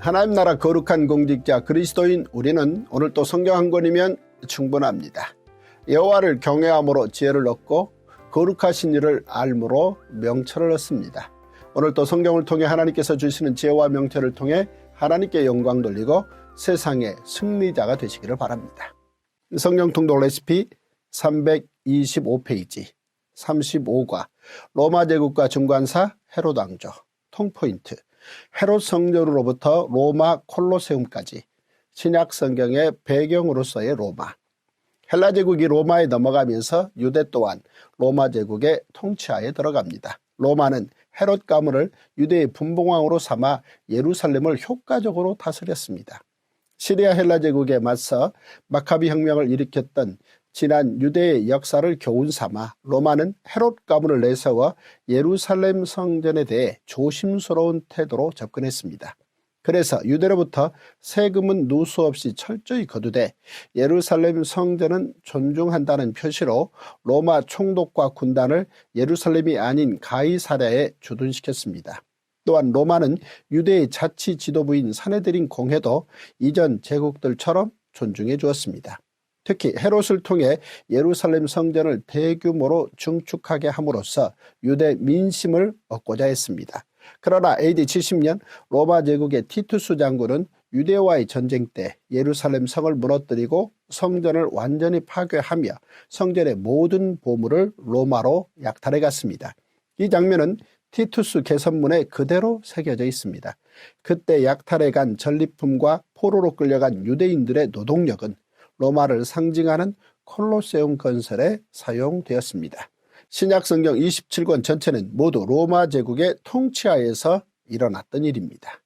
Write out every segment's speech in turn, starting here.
하나님 나라 거룩한 공직자 그리스도인 우리는 오늘 또 성경 한 권이면 충분합니다. 여호와를 경외함으로 지혜를 얻고 거룩하신 이를 알므로 명철을 얻습니다. 오늘 또 성경을 통해 하나님께서 주시는 지혜와 명철을 통해 하나님께 영광 돌리고 세상의 승리자가 되시기를 바랍니다. 성경 통독 레시피 325페이지 35과 로마 제국과 중간사 헤롯 왕조 통포인트 헤롯 성전으로부터 로마 콜로세움까지 신약 성경의 배경으로서의 로마. 헬라 제국이 로마에 넘어가면서 유대 또한 로마 제국의 통치하에 들어갑니다. 로마는 헤롯 가문을 유대의 분봉왕으로 삼아 예루살렘을 효과적으로 다스렸습니다. 시리아 헬라 제국에 맞서 마카비 혁명을 일으켰던 지난 유대의 역사를 교훈 삼아 로마는 헤롯 가문을 내세워 예루살렘 성전에 대해 조심스러운 태도로 접근했습니다. 그래서 유대로부터 세금은 누수 없이 철저히 거두되 예루살렘 성전은 존중한다는 표시로 로마 총독과 군단을 예루살렘이 아닌 가이사랴에 주둔시켰습니다. 또한 로마는 유대의 자치 지도부인 사내들인 공회도 이전 제국들처럼 존중해 주었습니다. 특히 헤롯을 통해 예루살렘 성전을 대규모로 증축하게 함으로써 유대 민심을 얻고자 했습니다. 그러나 AD 70년 로마 제국의 티투스 장군은 유대와의 전쟁 때 예루살렘 성을 무너뜨리고 성전을 완전히 파괴하며 성전의 모든 보물을 로마로 약탈해 갔습니다. 이 장면은 티투스 개선문에 그대로 새겨져 있습니다. 그때 약탈해 간 전리품과 포로로 끌려간 유대인들의 노동력은 로마를 상징하는 콜로세움 건설에 사용되었습니다. 신약성경 27권 전체는 모두 로마 제국의 통치하에서 일어났던 일입니다.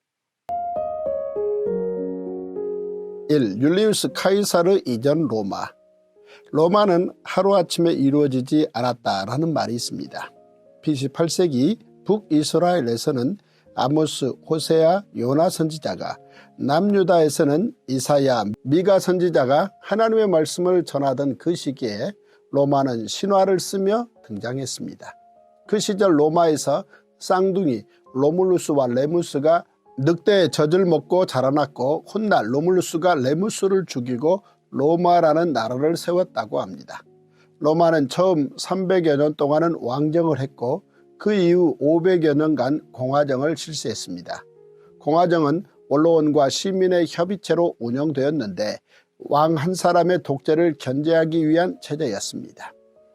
1. 율리우스 카이사르 이전 로마. 로마는 하루아침에 이루어지지 않았다라는 말이 있습니다. BC 8세기 북이스라엘에서는 아모스, 호세아, 요나 선지자가, 남유다에서는 이사야, 미가 선지자가 하나님의 말씀을 전하던 그 시기에 로마는 신화를 쓰며 등장했습니다. 그 시절 로마에서 쌍둥이 로물루스와 레무스가 늑대의 젖을 먹고 자라났고 훗날 로물루스가 레무스를 죽이고 로마라는 나라를 세웠다고 합니다. 로마는 처음 300여 년 동안은 왕정을 했고 그 이후 500여 년간 공화정을 실시했습니다. 공화정은 원로원과 시민의 협의체로 운영되었는데 왕 한 사람의 독재를 견제하기 위한 체제였습니다.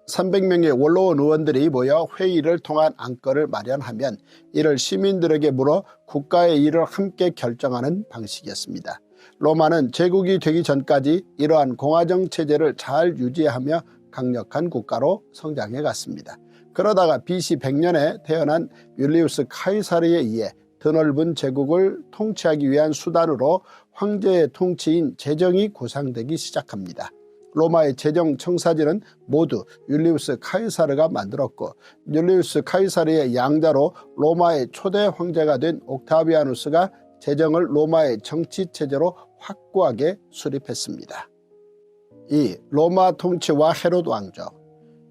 300명의 원로원 의원들이 모여 회의를 통한 안건을 마련하면 이를 시민들에게 물어 국가의 일을 함께 결정하는 방식이었습니다. 로마는 제국이 되기 전까지 이러한 공화정 체제를 잘 유지하며 강력한 국가로 성장해 갔습니다. 그러다가 BC 100년에 태어난 율리우스 카이사르에 의해 드넓은 제국을 통치하기 위한 수단으로 황제의 통치인 제정이 구상되기 시작합니다. 로마의 제정 청사진은 모두 율리우스 카이사르가 만들었고 율리우스 카이사르의 양자로 로마의 초대 황제가 된 옥타비아누스가 제정을 로마의 정치체제로 확고하게 수립했습니다. 2. 로마 통치와 헤롯 왕조.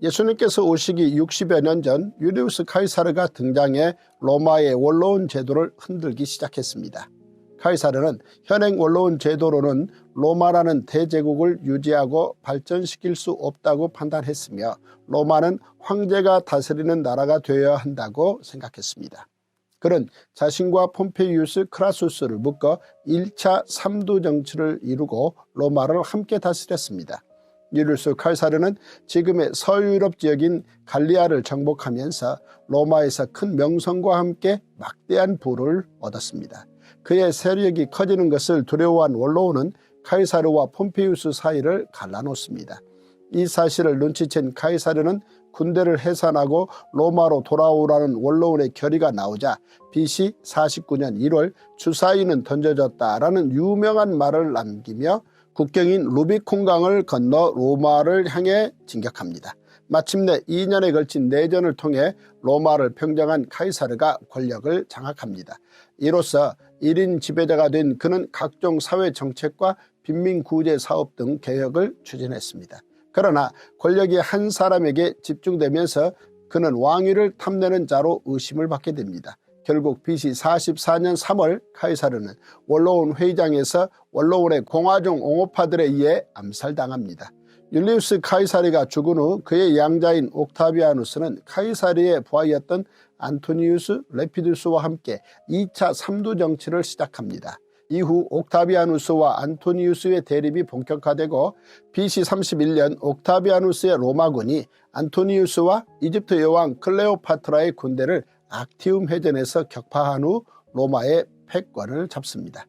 예수님께서 오시기 60여 년 전 율리우스 카이사르가 등장해 로마의 원로원 제도를 흔들기 시작했습니다. 카이사르는 현행 원로원 제도로는 로마라는 대제국을 유지하고 발전시킬 수 없다고 판단했으며 로마는 황제가 다스리는 나라가 되어야 한다고 생각했습니다. 그는 자신과 폼페이우스 크라수스를 묶어 1차 3두 정치를 이루고 로마를 함께 다스렸습니다. 율리우스 카이사르는 지금의 서유럽 지역인 갈리아를 정복하면서 로마에서 큰 명성과 함께 막대한 부를 얻었습니다. 그의 세력이 커지는 것을 두려워한 원로원은 카이사르와 폼페이우스 사이를 갈라놓습니다. 이 사실을 눈치챈 카이사르는 군대를 해산하고 로마로 돌아오라는 원로원의 결의가 나오자 BC 49년 1월 주사위는 던져졌다라는 유명한 말을 남기며 국경인 루비콘강을 건너 로마를 향해 진격합니다. 마침내 2년에 걸친 내전을 통해 로마를 평정한 카이사르가 권력을 장악합니다. 이로써 1인 지배자가 된 그는 각종 사회 정책과 빈민구제 사업 등 개혁을 추진했습니다. 그러나 권력이 한 사람에게 집중되면서 그는 왕위를 탐내는 자로 의심을 받게 됩니다. 결국 BC 44년 3월 카이사르는 원로원 회의장에서 원로원의 공화종 옹호파들에 의해 암살당합니다. 율리우스 카이사리가 죽은 후 그의 양자인 옥타비아누스는 카이사리의 부하였던 안토니우스 레피두스와 함께 2차 삼두 정치를 시작합니다. 이후 옥타비아누스와 안토니우스의 대립이 본격화되고 BC 31년 옥타비아누스의 로마군이 안토니우스와 이집트 여왕 클레오파트라의 군대를 악티움 해전에서 격파한 후 로마의 패권을 잡습니다.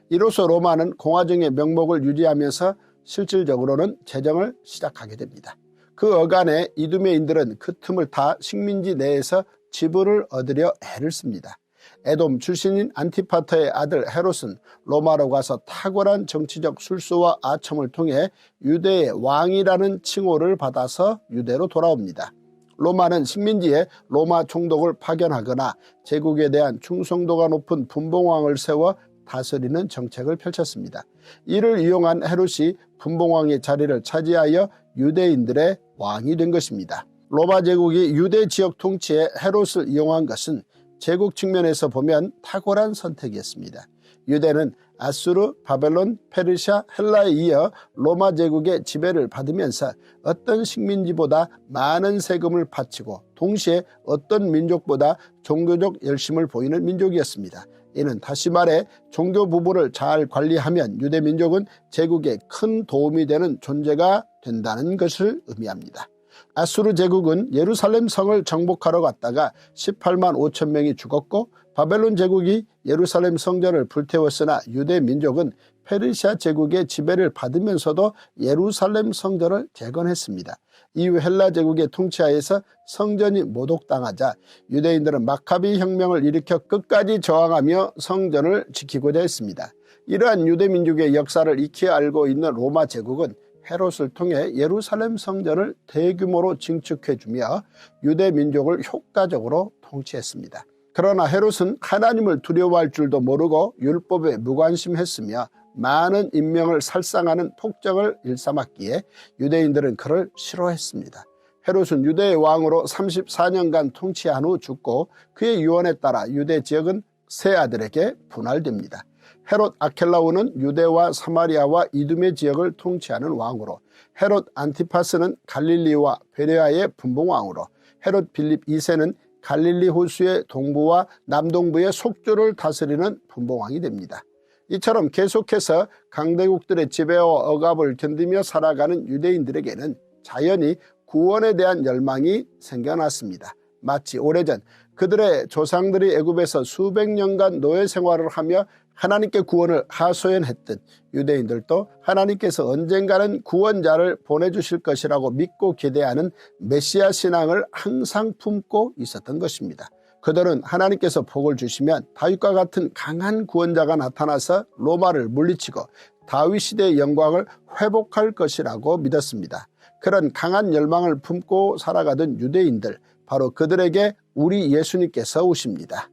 이로써 로마는 공화정의 명목을 유지하면서 실질적으로는 재정을 시작하게 됩니다. 그 어간에 이두메인들은 그 틈을 타 식민지 내에서 지분을 얻으려 애를 씁니다. 에돔 출신인 안티파터의 아들 헤롯은 로마로 가서 탁월한 정치적 술수와 아첨을 통해 유대의 왕이라는 칭호를 받아서 유대로 돌아옵니다. 로마는 식민지에 로마 총독을 파견하거나 제국에 대한 충성도가 높은 분봉왕을 세워 다스리는 정책을 펼쳤습니다. 이를 이용한 헤롯이 분봉왕의 자리를 차지하여 유대인들의 왕이 된 것입니다. 로마 제국이 유대 지역 통치에 헤롯을 이용한 것은 제국 측면에서 보면 탁월한 선택이었습니다. 유대는 아수르, 바벨론, 페르시아, 헬라에 이어 로마 제국의 지배를 받으면서 어떤 식민지보다 많은 세금을 바치고 동시에 어떤 민족보다 종교적 열심을 보이는 민족이었습니다. 이는 다시 말해 종교 부분을 잘 관리하면 유대 민족은 제국에 큰 도움이 되는 존재가 된다는 것을 의미합니다. 아수르 제국은 예루살렘 성을 정복하러 갔다가 18만 5천 명이 죽었고 바벨론 제국이 예루살렘 성전을 불태웠으나 유대 민족은 페르시아 제국의 지배를 받으면서도 예루살렘 성전을 재건했습니다. 이후 헬라 제국의 통치하에서 성전이 모독당하자 유대인들은 마카비 혁명을 일으켜 끝까지 저항하며 성전을 지키고자 했습니다. 이러한 유대 민족의 역사를 익히 알고 있는 로마 제국은 헤롯을 통해 예루살렘 성전을 대규모로 증축해주며 유대 민족을 효과적으로 통치했습니다. 그러나 헤롯은 하나님을 두려워할 줄도 모르고 율법에 무관심했으며 많은 인명을 살상하는 폭정을 일삼았기에 유대인들은 그를 싫어했습니다. 헤롯은 유대의 왕으로 34년간 통치한 후 죽고 그의 유언에 따라 유대 지역은 세 아들에게 분할됩니다. 헤롯 아켈라오는 유대와 사마리아와 이두메 지역을 통치하는 왕으로, 헤롯 안티파스는 갈릴리와 베레아의 분봉왕으로, 헤롯 빌립 2세는 갈릴리 호수의 동부와 남동부의 속주를 다스리는 분봉왕이 됩니다. 이처럼 계속해서 강대국들의 지배와 억압을 견디며 살아가는 유대인들에게는 자연히 구원에 대한 열망이 생겨났습니다. 마치 오래전 그들의 조상들이 애굽에서 수백 년간 노예 생활을 하며 하나님께 구원을 하소연했듯 유대인들도 하나님께서 언젠가는 구원자를 보내주실 것이라고 믿고 기대하는 메시아 신앙을 항상 품고 있었던 것입니다. 그들은 하나님께서 복을 주시면 다윗과 같은 강한 구원자가 나타나서 로마를 물리치고 다윗 시대의 영광을 회복할 것이라고 믿었습니다. 그런 강한 열망을 품고 살아가던 유대인들, 바로 그들에게 우리 예수님께서 오십니다.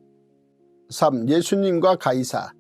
3. 예수님과 가이사.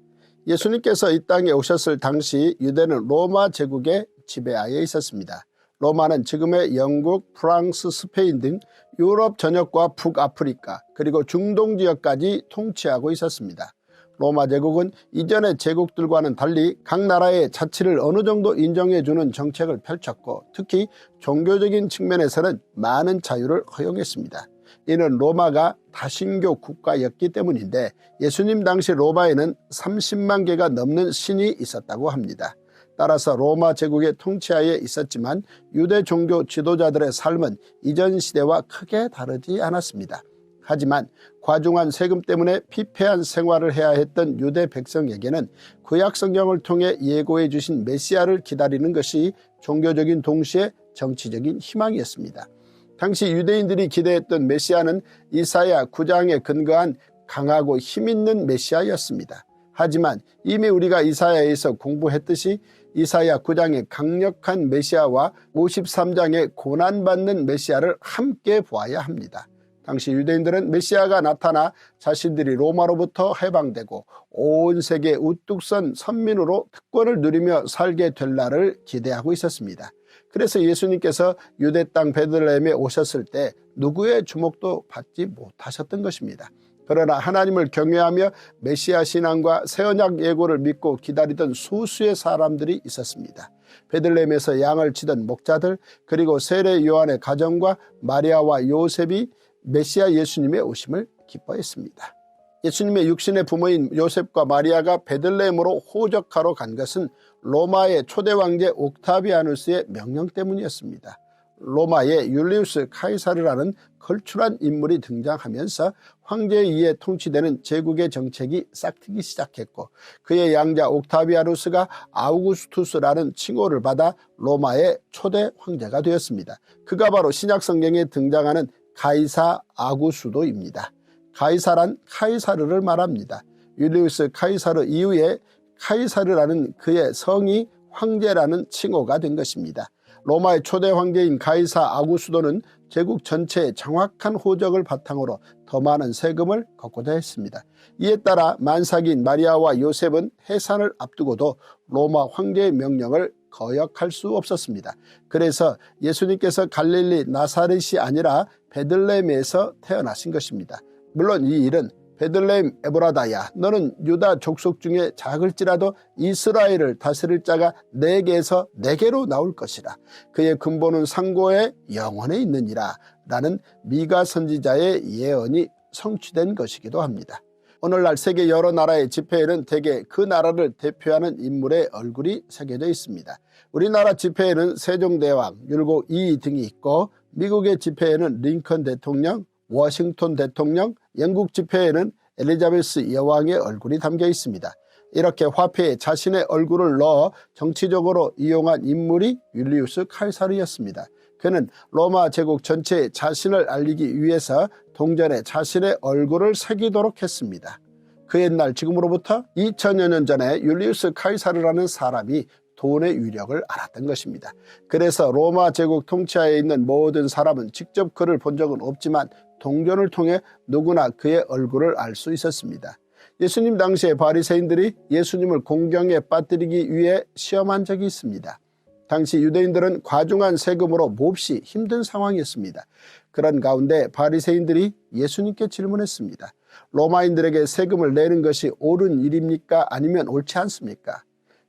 예수님께서 이 땅에 오셨을 당시 유대는 로마 제국의 지배하에 있었습니다. 로마는 지금의 영국, 프랑스, 스페인 등 유럽 전역과 북아프리카 그리고 중동 지역까지 통치하고 있었습니다. 로마 제국은 이전의 제국들과는 달리 각 나라의 자치를 어느 정도 인정해주는 정책을 펼쳤고 특히 종교적인 측면에서는 많은 자유를 허용했습니다. 이는 로마가 다신교 국가였기 때문인데 예수님 당시 로마에는 30만 개가 넘는 신이 있었다고 합니다. 따라서 로마 제국의 통치하에 있었지만 유대 종교 지도자들의 삶은 이전 시대와 크게 다르지 않았습니다. 하지만 과중한 세금 때문에 피폐한 생활을 해야 했던 유대 백성에게는 구약 성경을 통해 예고해 주신 메시아를 기다리는 것이 종교적인 동시에 정치적인 희망이었습니다. 당시 유대인들이 기대했던 메시아는 이사야 9장에 근거한 강하고 힘있는 메시아였습니다. 하지만 이미 우리가 이사야에서 공부했듯이 이사야 9장의 강력한 메시아와 53장의 고난받는 메시아를 함께 보아야 합니다. 당시 유대인들은 메시아가 나타나 자신들이 로마로부터 해방되고 온 세계 우뚝 선 선민으로 특권을 누리며 살게 될 날을 기대하고 있었습니다. 그래서 예수님께서 유대 땅 베들레헴에 오셨을 때 누구의 주목도 받지 못하셨던 것입니다. 그러나 하나님을 경외하며 메시아 신앙과 새언약 예고를 믿고 기다리던 소수의 사람들이 있었습니다. 베들레헴에서 양을 치던 목자들, 그리고 세례 요한의 가정과 마리아와 요셉이 메시아 예수님의 오심을 기뻐했습니다. 예수님의 육신의 부모인 요셉과 마리아가 베들레헴으로 호적하러 간 것은 로마의 초대 황제 옥타비아누스의 명령 때문이었습니다. 로마의 율리우스 카이사르라는 걸출한 인물이 등장하면서 황제에 의해 통치되는 제국의 정책이 싹트기 시작했고, 그의 양자 옥타비아누스가 아우구스투스라는 칭호를 받아 로마의 초대 황제가 되었습니다. 그가 바로 신약 성경에 등장하는 가이사 아구수도입니다. 가이사란 카이사르를 말합니다. 율리우스 카이사르 이후에 카이사르라는 그의 성이 황제라는 칭호가 된 것입니다. 로마의 초대 황제인 가이사 아구수도는 제국 전체의 정확한 호적을 바탕으로 더 많은 세금을 걷고자 했습니다. 이에 따라 만삭인 마리아와 요셉은 해산을 앞두고도 로마 황제의 명령을 거역할 수 없었습니다. 그래서 예수님께서 갈릴리 나사렛이 아니라 베들레헴에서 태어나신 것입니다. 물론 이 일은 베들레헴 에브라다야, 너는 유다 족속 중에 작을지라도 이스라엘을 다스릴 자가 내게서 내게로 나올 것이라. 그의 근본은 상고에 영원에 있느니라 라는 미가 선지자의 예언이 성취된 것이기도 합니다. 오늘날 세계 여러 나라의 지폐에는 대개 그 나라를 대표하는 인물의 얼굴이 새겨져 있습니다. 우리나라 지폐에는 세종대왕, 율곡 2 등이 있고, 미국의 지폐에는 링컨 대통령, 워싱턴 대통령, 영국 지폐에는 엘리자베스 여왕의 얼굴이 담겨 있습니다. 이렇게 화폐에 자신의 얼굴을 넣어 정치적으로 이용한 인물이 율리우스 카이사르였습니다. 그는 로마 제국 전체에 자신을 알리기 위해서 동전에 자신의 얼굴을 새기도록 했습니다. 그 옛날 지금으로부터 2000여 년 전에 율리우스 카이사르라는 사람이 돈의 위력을 알았던 것입니다. 그래서 로마 제국 통치하에 있는 모든 사람은 직접 그를 본 적은 없지만 동전을 통해 누구나 그의 얼굴을 알 수 있었습니다. 예수님 당시에 바리새인들이 예수님을 공경에 빠뜨리기 위해 시험한 적이 있습니다. 당시 유대인들은 과중한 세금으로 몹시 힘든 상황이었습니다. 그런 가운데 바리새인들이 예수님께 질문했습니다. 로마인들에게 세금을 내는 것이 옳은 일입니까? 아니면 옳지 않습니까?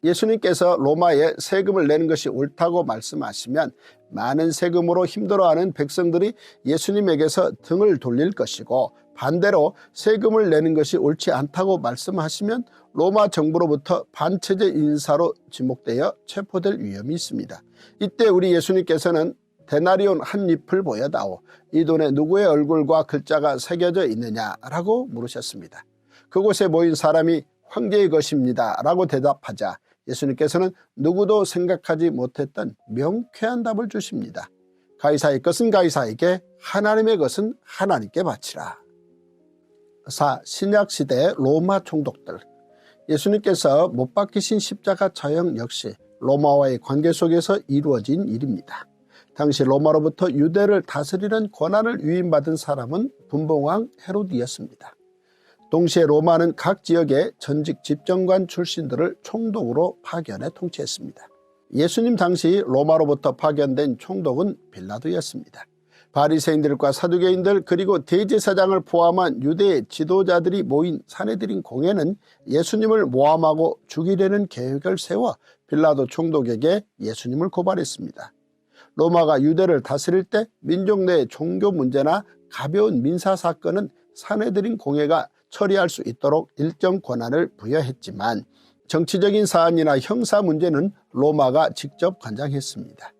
예수님께서 로마에 세금을 내는 것이 옳다고 말씀하시면 많은 세금으로 힘들어하는 백성들이 예수님에게서 등을 돌릴 것이고, 반대로 세금을 내는 것이 옳지 않다고 말씀하시면 로마 정부로부터 반체제 인사로 지목되어 체포될 위험이 있습니다. 이때 우리 예수님께서는 데나리온 한 잎을 보여다오. 이 돈에 누구의 얼굴과 글자가 새겨져 있느냐라고 물으셨습니다. 그곳에 모인 사람이 황제의 것입니다 라고 대답하자 예수님께서는 누구도 생각하지 못했던 명쾌한 답을 주십니다. 가이사의 것은 가이사에게, 하나님의 것은 하나님께 바치라. 4. 신약시대 로마 총독들. 예수님께서 못 박히신 십자가 처형 역시 로마와의 관계 속에서 이루어진 일입니다. 당시 로마로부터 유대를 다스리는 권한을 위임받은 사람은 분봉왕 헤롯이었습니다. 동시에 로마는 각 지역의 전직 집정관 출신들을 총독으로 파견해 통치했습니다. 예수님 당시 로마로부터 파견된 총독은 빌라도였습니다. 바리새인들과 사두개인들 그리고 대제사장을 포함한 유대의 지도자들이 모인 사내들인 공회는 예수님을 모함하고 죽이려는 계획을 세워 빌라도 총독에게 예수님을 고발했습니다. 로마가 유대를 다스릴 때 민족 내 종교 문제나 가벼운 민사사건은 사내들인 공회가 처리할 수 있도록 일정 권한을 부여했지만 정치적인 사안이나 형사 문제는 로마가 직접 관장했습니다.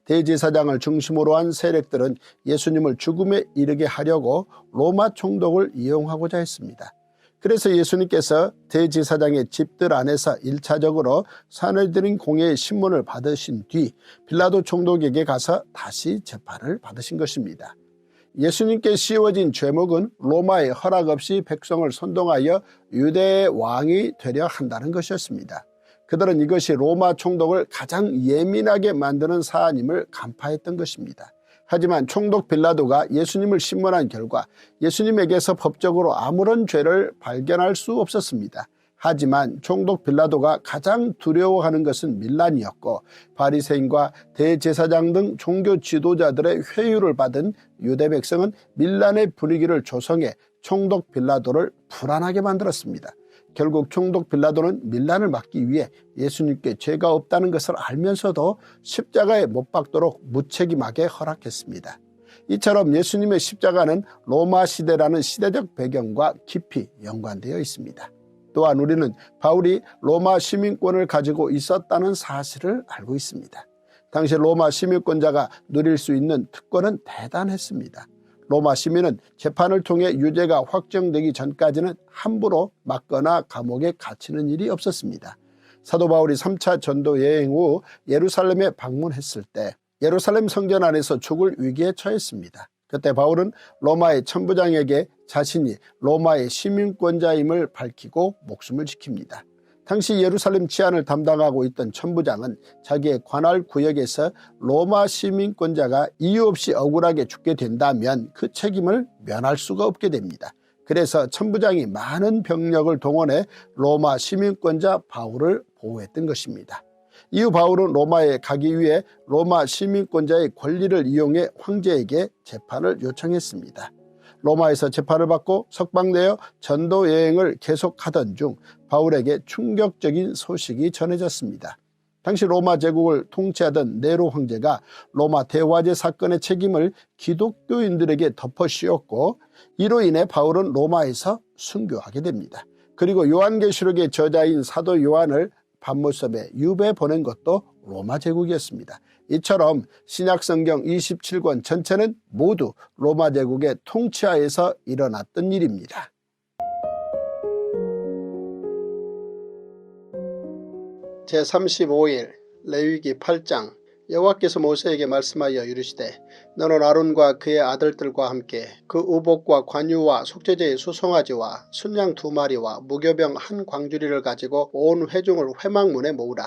대제사장을 중심으로 한 세력들은 예수님을 죽음에 이르게 하려고 로마 총독을 이용하고자 했습니다. 그래서 예수님께서 대제사장의 집들 안에서 1차적으로 사내들인 공회의 신문을 받으신 뒤 빌라도 총독에게 가서 다시 재판을 받으신 것입니다. 예수님께 씌워진 죄목은 로마의 허락 없이 백성을 선동하여 유대의 왕이 되려 한다는 것이었습니다. 그들은 이것이 로마 총독을 가장 예민하게 만드는 사안임을 간파했던 것입니다. 하지만 총독 빌라도가 예수님을 신문한 결과 예수님에게서 법적으로 아무런 죄를 발견할 수 없었습니다. 하지만 총독 빌라도가 가장 두려워하는 것은 밀란이었고, 바리새인과 대제사장 등 종교 지도자들의 회유를 받은 유대 백성은 밀란의 분위기를 조성해 총독 빌라도를 불안하게 만들었습니다. 결국 총독 빌라도는 밀란을 막기 위해 예수님께 죄가 없다는 것을 알면서도 십자가에 못 박도록 무책임하게 허락했습니다. 이처럼 예수님의 십자가는 로마 시대라는 시대적 배경과 깊이 연관되어 있습니다. 또한 우리는 바울이 로마 시민권을 가지고 있었다는 사실을 알고 있습니다. 당시 로마 시민권자가 누릴 수 있는 특권은 대단했습니다. 로마 시민은 재판을 통해 유죄가 확정되기 전까지는 함부로 맞거나 감옥에 갇히는 일이 없었습니다. 사도 바울이 3차 전도 여행 후 예루살렘에 방문했을 때 예루살렘 성전 안에서 죽을 위기에 처했습니다. 그때 바울은 로마의 천부장에게 자신이 로마의 시민권자임을 밝히고 목숨을 지킵니다. 당시 예루살렘 치안을 담당하고 있던 천부장은 자기의 관할 구역에서 로마 시민권자가 이유 없이 억울하게 죽게 된다면 그 책임을 면할 수가 없게 됩니다. 그래서 천부장이 많은 병력을 동원해 로마 시민권자 바울을 보호했던 것입니다. 이후 바울은 로마에 가기 위해 로마 시민권자의 권리를 이용해 황제에게 재판을 요청했습니다. 로마에서 재판을 받고 석방되어 전도 여행을 계속하던 중 바울에게 충격적인 소식이 전해졌습니다. 당시 로마 제국을 통치하던 네로 황제가 로마 대화제 사건의 책임을 기독교인들에게 덮어씌웠고 이로 인해 바울은 로마에서 순교하게 됩니다. 그리고 요한계시록의 저자인 사도 요한을 반모섬에 유배 보낸 것도 로마 제국이었습니다. 이처럼 신약성경 27권 전체는 모두 로마 제국의 통치하에서 일어났던 일입니다. 제35일 레위기 8장. 여호와께서 모세에게 말씀하여 이르시되 너는 아론과 그의 아들들과 함께 그 우복과 관유와 속죄제의 수송아지와 순양 2마리와 무교병 한 광주리를 가지고 온 회중을 회막문에 모으라.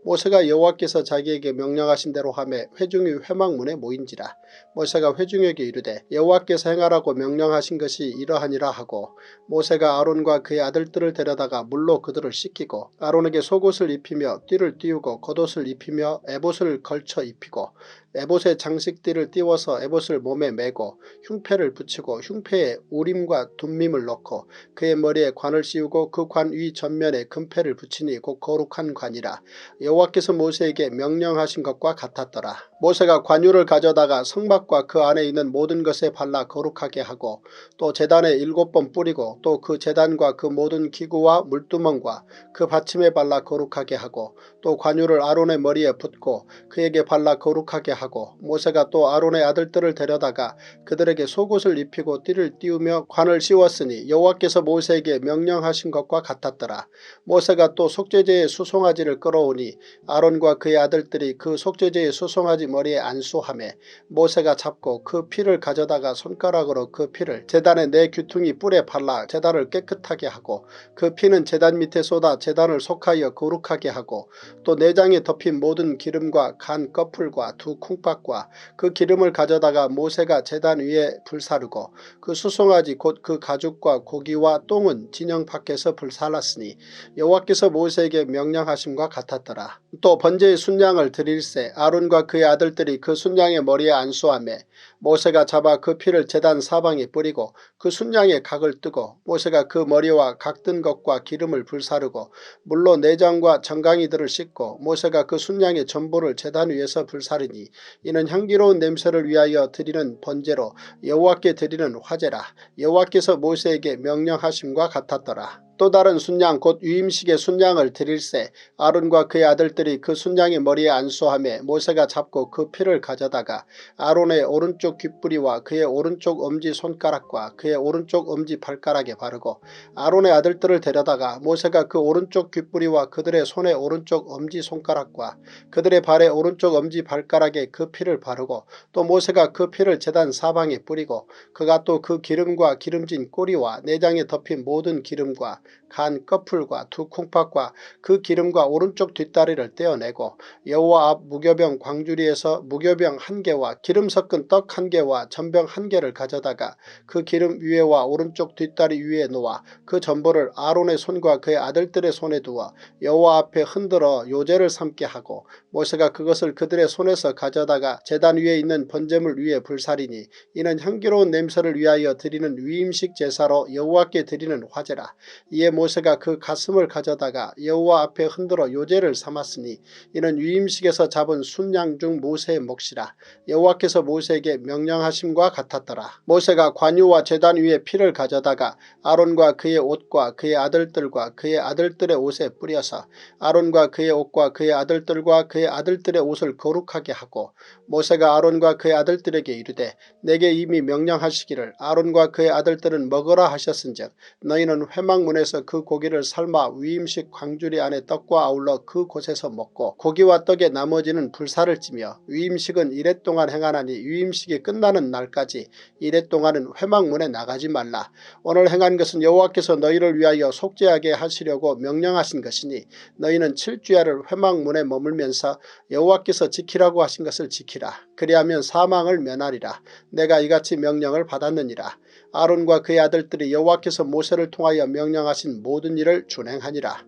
모세가 여호와께서 자기에게 명령하신 대로 하매 회중이 회막문에 모인지라. 모세가 회중에게 이르되 여호와께서 행하라고 명령하신 것이 이러하니라 하고 모세가 아론과 그의 아들들을 데려다가 물로 그들을 씻기고 아론에게 속옷을 입히며 띠를 띄우고 겉옷을 입히며 에봇을 걸쳐 입히고 에봇의 장식띠를 띄워서 에봇을 몸에 메고 흉패를 붙이고 흉패에 우림과 둠밈을 넣고 그의 머리에 관을 씌우고 그 관 위 전면에 금패를 붙이니 곧 거룩한 관이라. 여호와께서 모세에게 명령하신 것과 같았더라. 모세가 관유를 가져다가 성막과 그 안에 있는 모든 것에 발라 거룩하게 하고 또 제단에 7번 뿌리고 또 그 제단과 그 모든 기구와 물두멍과 그 받침에 발라 거룩하게 하고 또 관유를 아론의 머리에 붓고 그에게 발라 거룩하게 하고 모세가 또 아론의 아들들을 데려다가 그들에게 속옷을 입히고 띠를 띄우며 관을 씌웠으니 여호와께서 모세에게 명령하신 것과 같았더라. 모세가 또 속죄제의 수송아지를 끌어오니 아론과 그의 아들들이 그 속죄제의 수송아지 머리에 안수하매 모세가 잡고 그 피를 가져다가 손가락으로 그 피를 제단의 4귀퉁이 뿔에 발라 제단을 깨끗하게 하고 그 피는 제단 밑에 쏟아 제단을 속하여 거룩하게 하고 또 내장에 덮인 모든 기름과 간 꺼풀과 2 콩팥과 그 기름을 가져다가 모세가 제단 위에 불사르고 그 수송아지 곧 그 가죽과 고기와 똥은 진영 밖에서 불살랐으니 여호와께서 모세에게 명령하심과 같았더라. 또 번제의 순양을 드릴새 아론과 그의 아들들이 그 순양의 머리에 안수하매 모세가 잡아 그 피를 제단 사방에 뿌리고 그 순양의 각을 뜨고 모세가 그 머리와 각 뜬 것과 기름을 불사르고 물로 내장과 정강이들을 씻고 모세가 그 순양의 전부를 제단 위에서 불사르니 이는 향기로운 냄새를 위하여 드리는 번제로 여호와께 드리는 화제라. 여호와께서 모세에게 명령하심과 같았더라. 또 다른 순양 곧 유임식의 순양을 드릴새 아론과 그의 아들들이 그 순양의 머리에 안수하며 모세가 잡고 그 피를 가져다가 아론의 오른쪽 귓부리와 그의 오른쪽 엄지손가락과 그의 오른쪽 엄지발가락에 바르고 아론의 아들들을 데려다가 모세가 그 오른쪽 귓부리와 그들의 손의 오른쪽 엄지손가락과 그들의 발의 오른쪽 엄지발가락에 그 피를 바르고 또 모세가 그 피를 제단 사방에 뿌리고 그가 또 그 기름과 기름진 꼬리와 내장에 덮인 모든 기름과 간 끝풀과 두 콩팥과 그 기름과 오른쪽 뒷다리를 떼어내고 여호와 앞 무교병 광주리에서 무교병 1개와 기름 섞은 떡 1개와 전병 1개를 가져다가 그 기름 위에와 오른쪽 뒷다리 위에 놓아 그 전보를 아론의 손과 그의 아들들의 손에 두어 여호와 앞에 흔들어 요제를 삼게 하고 모세가 그것을 그들의 손에서 가져다가 제단 위에 있는 번제물 위에 불사리니 이는 향기로운 냄새를 위하여 드리는 위임식 제사로 여호와께 드리는 화제라. 이에 모세가 그 가슴을 가져다가 여호와 앞에 흔들어 요제를 삼았으니 이는 위임식에서 잡은 순양 중 모세의 몫이라. 여호와께서 모세에게 명령하심과 같았더라. 모세가 관유와 제단 위에 피를 가져다가 아론과 그의 옷과 그의 아들들과 그의 아들들의 옷에 뿌려서 아론과 그의 옷과 그의 아들들과 그의 아들들의 옷을 거룩하게 하고 모세가 아론과 그의 아들들에게 이르되 내게 이미 명령하시기를 아론과 그의 아들들은 먹으라 하셨은즉 너희는 회막문에서 그 고기를 삶아 위임식 광주리 안에 떡과 아울러 그 곳에서 먹고 고기와 떡의 나머지는 불사를 찌며 위임식은 이레 동안 행하나니 위임식이 끝나는 날까지 이레 동안은 회막문에 나가지 말라. 오늘 행한 것은 여호와께서 너희를 위하여 속죄하게 하시려고 명령하신 것이니 너희는 7주야를 회막문에 머물면서 여호와께서 지키라고 하신 것을 지키라. 그리하면 사망을 면하리라. 내가 이같이 명령을 받았느니라. 아론과 그의 아들들이 여호와께서 모세를 통하여 명령하신 모든 일을 준행하니라.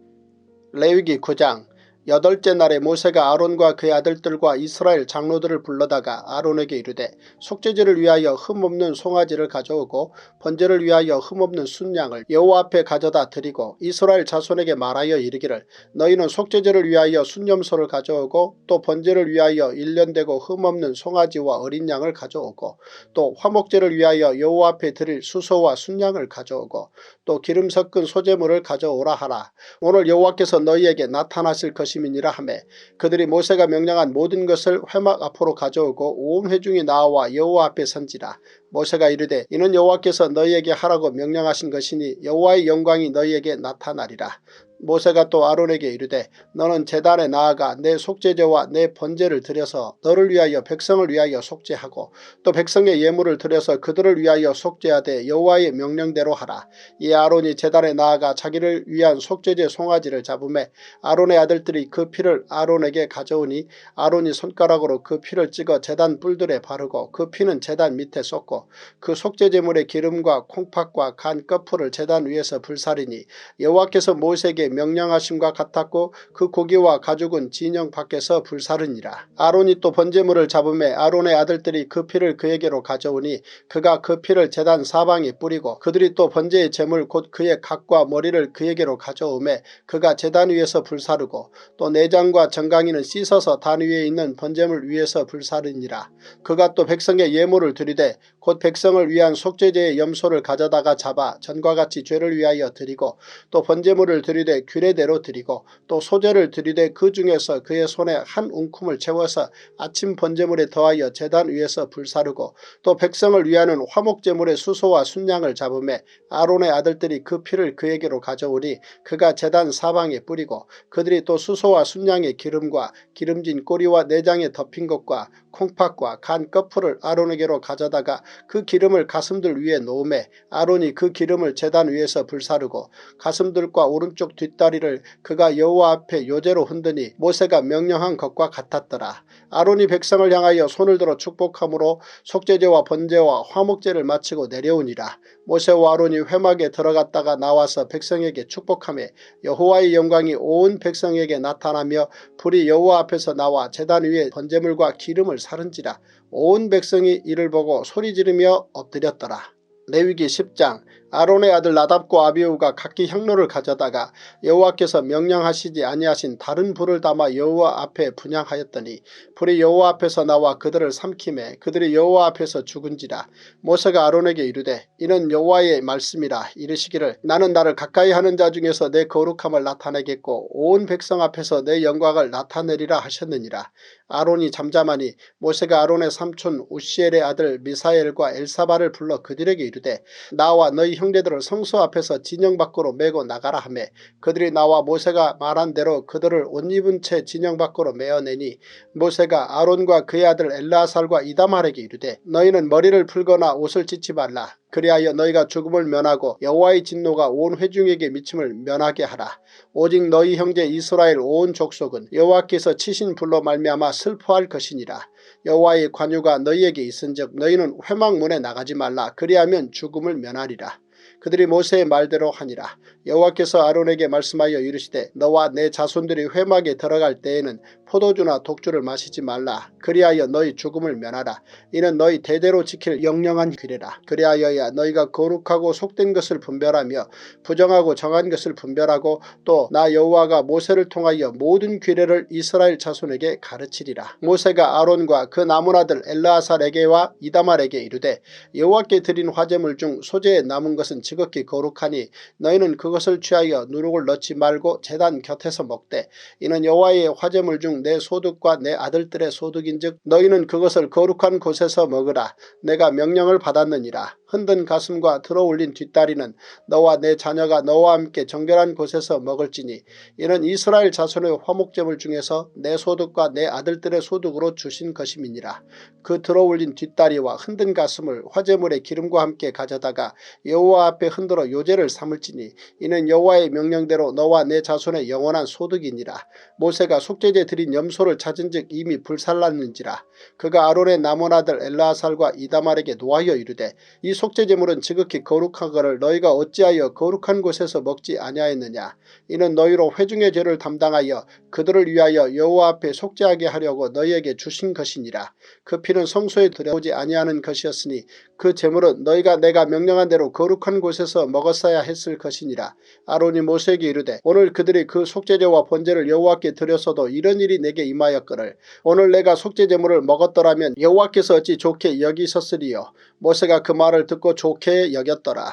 레위기 9장. 8째 날에 모세가 아론과 그의 아들들과 이스라엘 장로들을 불러다가 아론에게 이르되 속죄제를 위하여 흠없는 송아지를 가져오고 번제를 위하여 흠없는 순양을 여호와 앞에 가져다 드리고 이스라엘 자손에게 말하여 이르기를 너희는 속죄제를 위하여 순염소를 가져오고 또 번제를 위하여 1년되고 흠없는 송아지와 어린 양을 가져오고 또 화목제를 위하여 여호와 앞에 드릴 수소와 순양을 가져오고 또 기름 섞은 소제물을 가져오라 하라. 오늘 여호와께서 너희에게 나타나실 것임이니라 하매 그들이 모세가 명령한 모든 것을 회막 앞으로 가져오고 온 회중이 나와 여호와 앞에 선지라. 모세가 이르되 이는 여호와께서 너희에게 하라고 명령하신 것이니 여호와의 영광이 너희에게 나타나리라. 모세가 또 아론에게 이르되 너는 제단에 나아가 내 속죄제와 내 번제를 드려서 너를 위하여 백성을 위하여 속죄하고 또 백성의 예물을 드려서 그들을 위하여 속죄하되 여호와의 명령대로 하라. 이에 아론이 제단에 나아가 자기를 위한 속죄제 송아지를 잡으매 아론의 아들들이 그 피를 아론에게 가져오니 아론이 손가락으로 그 피를 찍어 제단 뿔들에 바르고 그 피는 제단 밑에 쏟고 그 속죄제물의 기름과 콩팥과 간 끝풀을 제단 위에서 불사리니 여호와께서 모세에게 명령하심과 같았고 그 고기와 가죽은 진영 밖에서 불사르니라. 아론이 또 번제물을 잡음에 아론의 아들들이 그 피를 그에게로 가져오니 그가 그 피를 제단 사방에 뿌리고 그들이 또 번제의 제물 곧 그의 각과 머리를 그에게로 가져오매 그가 제단 위에서 불사르고 또 내장과 정강이는 씻어서 단 위에 있는 번제물 위에서 불사르니라. 그가 또 백성의 예물을 드리되 곧 백성을 위한 속죄제의 염소를 가져다가 잡아 전과 같이 죄를 위하여 드리고 또 번제물을 드리되 규례대로 드리고 또 소제를 드리되 그 중에서 그의 손에 한 웅큼을 채워서 아침 번제물에 더하여 제단 위에서 불사르고 또 백성을 위하는 화목제물의 수소와 순양을 잡음에 아론의 아들들이 그 피를 그에게로 가져오니 그가 제단 사방에 뿌리고 그들이 또 수소와 순양의 기름과 기름진 꼬리와 내장에 덮인 것과 콩팥과 간 끝풀을 아론에게로 가져다가 그 기름을 가슴들 위에 놓음에 아론이 그 기름을 제단 위에서 불사르고 가슴들과 오른쪽 뒷다리를 그가 여호와 앞에 요제로 흔드니 모세가 명령한 것과 같았더라. 아론이 백성을 향하여 손을 들어 축복함으로 속죄제와 번제와 화목제를 마치고 내려오니라. 모세와 아론이 회막에 들어갔다가 나와서 백성에게 축복하며 여호와의 영광이 온 백성에게 나타나며 불이 여호와 앞에서 나와 제단 위에 번제물과 기름을 사른지라. 온 백성이 이를 보고 소리지르며 엎드렸더라. 레위기 10장. 아론의 아들 나답과 아비후가 각기 향로를 가져다가 여호와께서 명령하시지 아니하신 다른 불을 담아 여호와 앞에 분향하였더니 불이 여호와 앞에서 나와 그들을 삼키매 그들이 여호와 앞에서 죽은지라. 모세가 아론에게 이르되 이는 여호와의 말씀이라. 이르시기를 나는 나를 가까이 하는 자 중에서 내 거룩함을 나타내겠고 온 백성 앞에서 내 영광을 나타내리라 하셨느니라. 아론이 잠잠하니 모세가 아론의 삼촌 우시엘의 아들 미사엘과 엘사바를 불러 그들에게 이르되 나와 너희 형제들을 성소 앞에서 진영 밖으로 메고 나가라 하며 그들이 나와 모세가 말한 대로 그들을 옷 입은 채 진영 밖으로 메어내니 모세가 아론과 그의 아들 엘르아살과 이다말에게 이르되 너희는 머리를 풀거나 옷을 찢지 말라. 그리하여 너희가 죽음을 면하고 여호와의 진노가 온 회중에게 미침을 면하게 하라. 오직 너희 형제 이스라엘 온 족속은 여호와께서 치신 불로 말미암아 슬퍼할 것이니라. 여호와의 관유가 너희에게 있은즉 너희는 회막문에 나가지 말라. 그리하면 죽음을 면하리라. 그들이 모세의 말대로 하니라. 여호와께서 아론에게 말씀하여 이르시되 너와 내 자손들이 회막에 들어갈 때에는 포도주나 독주를 마시지 말라. 그리하여 너희 죽음을 면하라. 이는 너희 대대로 지킬 영영한 규례라. 그리하여야 너희가 거룩하고 속된 것을 분별하며 부정하고 정한 것을 분별하고 또 나 여호와가 모세를 통하여 모든 규례를 이스라엘 자손에게 가르치리라. 모세가 아론과 그 남은 아들 엘르아살에게와 이다말에게 이르되 여호와께 드린 화제물 중 소재에 남은 것은 지극히 거룩하니 너희는 그것을 취하여 누룩을 넣지 말고 제단 곁에서 먹되 이는 여호와의 화제물 중 내 소득과 내 아들들의 소득인즉 너희는 그것을 거룩한 곳에서 먹으라. 내가 명령을 받았느니라. 흔든 가슴과 들어올린 뒷다리는 너와 내 자녀가 너와 함께 정결한 곳에서 먹을지니 이는 이스라엘 자손의 화목제물 중에서 내 소득과 내 아들들의 소득으로 주신 것임이니라. 그 들어올린 뒷다리와 흔든 가슴을 화제물의 기름과 함께 가져다가 여호와 앞에 흔들어 요제를 삼을지니 이는 여호와의 명령대로 너와 내 자손의 영원한 소득이니라. 모세가 속죄제 드린 염소를 찾은즉 이미 불살랐는지라. 그가 아론의 남은 아들 엘르아살과 이다말에게 노하여 이르되 이 속죄제물은 지극히 거룩하거늘 너희가 어찌하여 거룩한 곳에서 먹지 아니하였느냐. 이는 너희로 회중의 죄를 담당하여 그들을 위하여 여호와 앞에 속죄하게 하려고 너희에게 주신 것이니라. 그 피는 성소에 들여오지 아니하는 것이었으니 그 제물은 너희가 내가 명령한 대로 거룩한 곳에서 먹었어야 했을 것이니라. 아론이 모세에게 이르되 오늘 그들이 그 속죄제와 번제를 여호와께 드렸어도 이런 일이 내게 임하였거늘 오늘 내가 속죄제물을 먹었더라면 여호와께서 어찌 좋게 여기셨으리요. 모세가 그 말을 듣고 좋게 여겼더라.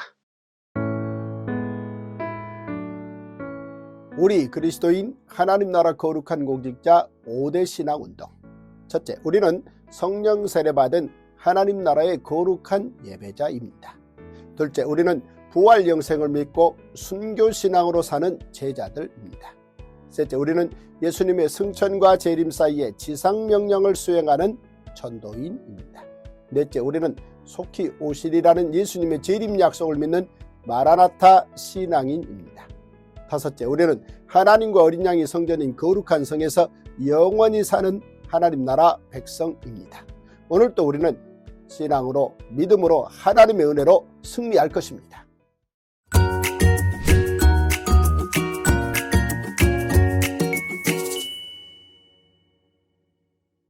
우리 그리스도인 하나님 나라 거룩한 공직자 5대 신앙운동. 첫째, 우리는 성령 세례받은 하나님 나라의 거룩한 예배자입니다. 둘째, 우리는 부활 영생을 믿고 순교신앙으로 사는 제자들입니다. 셋째, 우리는 예수님의 승천과 재림 사이에 지상명령을 수행하는 전도인입니다. 넷째, 우리는 속히 오시리라는 예수님의 재림 약속을 믿는 마라나타 신앙인입니다. 다섯째, 우리는 하나님과 어린 양이 성전인 거룩한 성에서 영원히 사는 하나님 나라 백성입니다. 오늘도 우리는 신앙으로 믿음으로 하나님의 은혜로 승리할 것입니다.